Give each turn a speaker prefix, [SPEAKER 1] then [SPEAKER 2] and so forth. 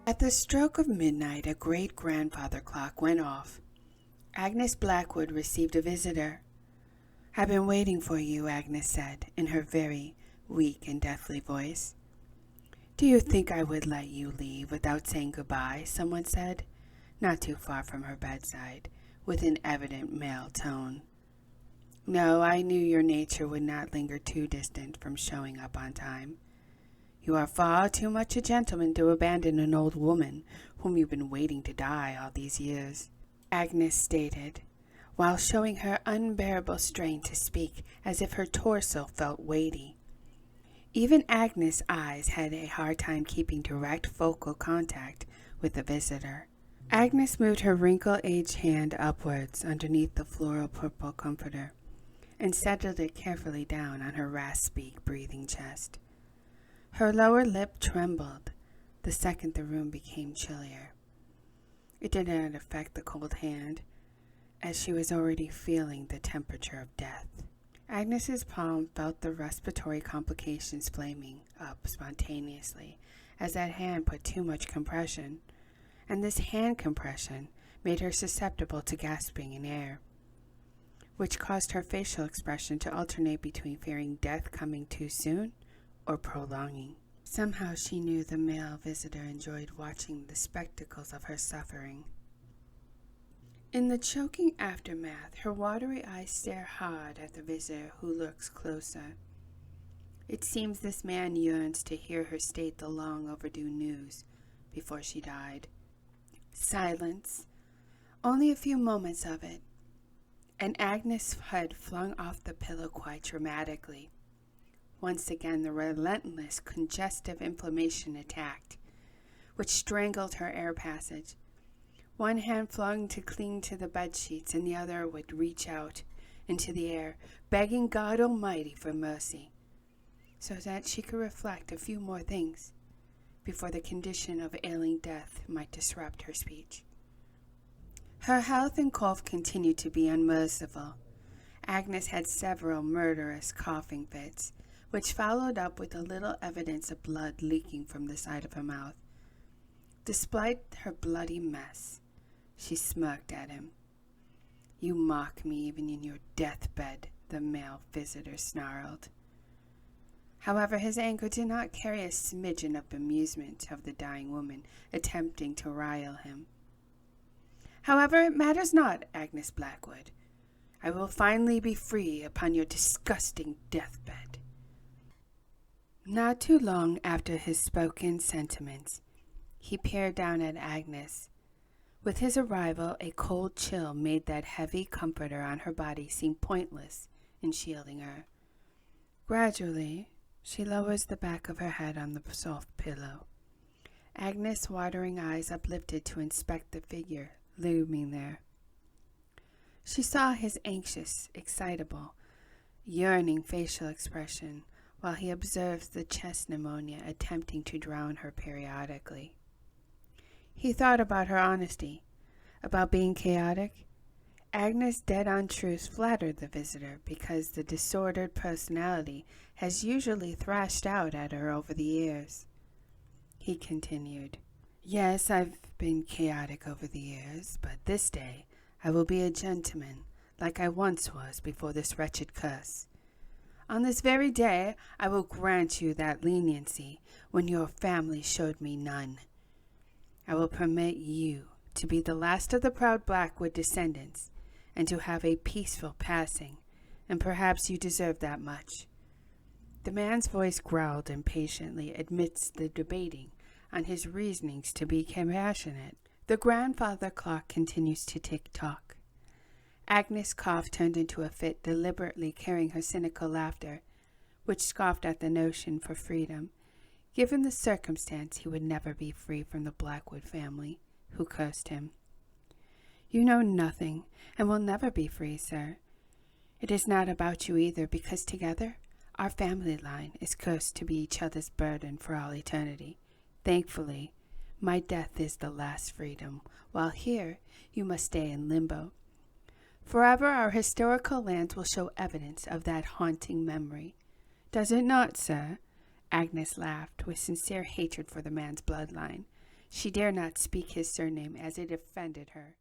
[SPEAKER 1] At the stroke of midnight, a great-grandfather clock went off. Agnes Blackwood received a visitor. "I've been waiting for you," Agnes said, in her very weak and deathly voice. "Do you think I would let you leave without saying goodbye?" someone said, not too far from her bedside, with an evident male tone. "No, I knew your nature would not linger too distant from showing up on time. You are far too much a gentleman to abandon an old woman whom you've been waiting to die all these years," Agnes stated, while showing her unbearable strain to speak as if her torso felt weighty. Even Agnes' eyes had a hard time keeping direct focal contact with the visitor. Agnes moved her wrinkle-aged hand upwards underneath the floral purple comforter and settled it carefully down on her raspy, breathing chest. Her lower lip trembled the second the room became chillier. It did not affect the cold hand, as she was already feeling the temperature of death. Agnes's palm felt the respiratory complications flaming up spontaneously as that hand put too much compression, and this hand compression made her susceptible to gasping in air, which caused her facial expression to alternate between fearing death coming too soon or prolonging. Somehow she knew the male visitor enjoyed watching the spectacles of her suffering. In the choking aftermath, her watery eyes stare hard at the visitor who looks closer. It seems this man yearns to hear her state the long overdue news before she died. Silence. Only a few moments of it, and Agnes' head flung off the pillow quite dramatically. Once again the relentless congestive inflammation attacked, which strangled her air passage. One hand flung to cling to the bedsheets, and the other would reach out into the air, begging God Almighty for mercy, so that she could reflect a few more things before the condition of ailing death might disrupt her speech. Her health and cough continued to be unmerciful. Agnes had several murderous coughing fits, which followed up with a little evidence of blood leaking from the side of her mouth. Despite her bloody mess, she smirked at him. "You mock me even in your deathbed," the male visitor snarled. However, his anger did not carry a smidgen of amusement of the dying woman attempting to rile him. "However, it matters not, Agnes Blackwood. I will finally be free upon your disgusting deathbed." Not too long after his spoken sentiments, he peered down at Agnes. With his arrival, a cold chill made that heavy comforter on her body seem pointless in shielding her. Gradually, she lowers the back of her head on the soft pillow. Agnes' watering eyes uplifted to inspect the figure looming there. She saw his anxious, excitable, yearning facial expression while he observed the chest pneumonia attempting to drown her periodically. He thought about her honesty, about being chaotic. Agnes' dead-on truth flattered the visitor because the disordered personality has usually thrashed out at her over the years. He continued, "Yes, I've been chaotic over the years, but this day I will be a gentleman like I once was before this wretched curse. On this very day I will grant you that leniency when your family showed me none. I will permit you to be the last of the proud Blackwood descendants and to have a peaceful passing, and perhaps you deserve that much." The man's voice growled impatiently amidst the debating on his reasonings to be compassionate. The grandfather clock continues to tick-tock. Agnes' cough turned into a fit, deliberately carrying her cynical laughter, which scoffed at the notion for freedom. Given the circumstance, he would never be free from the Blackwood family, who cursed him. "You know nothing, and will never be free, sir. It is not about you either, because together our family line is cursed to be each other's burden for all eternity. Thankfully, my death is the last freedom, while here you must stay in limbo. Forever our historical lands will show evidence of that haunting memory. Does it not, sir?" Agnes laughed with sincere hatred for the man's bloodline. She dare not speak his surname as it offended her.